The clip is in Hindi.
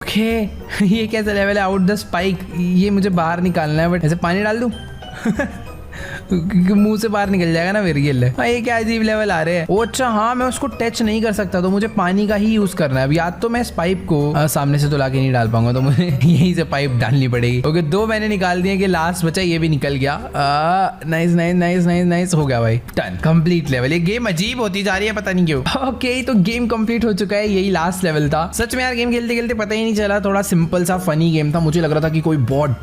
ओके ये कैसा लेवल है? आउट द स्पाइक, ये मुझे बाहर निकालना है, बट ऐसे पानी डाल दूं मुंह से बाहर निकल जाएगा ना फिर। ये क्या अजीब लेवल आ रहे हैं। ओ अच्छा हाँ, मैं उसको टच नहीं कर सकता, तो मुझे पानी का ही यूज करना है। अब या तो मैं इस पाइप को सामने से तो लाके नहीं डाल पाऊंगा, तो मुझे यहीं से पाइप डालनी पड़ेगी। ओके 2 मैंने निकाल दिए, कि लास्ट बचा ये भी निकल गया। Nice nice nice nice nice, हो गया भाई, डन, कंप्लीट लेवल। ये गेम अजीब होती जा रही है, पता नहीं क्यों। ओके तो गेम कंप्लीट हो चुका है, यही लास्ट लेवल था। सच में यार गेम खेलते खेलते पता ही नहीं चला, थोड़ा सिंपल सा फनी गेम था। मुझे लग रहा था कि कोई बहुत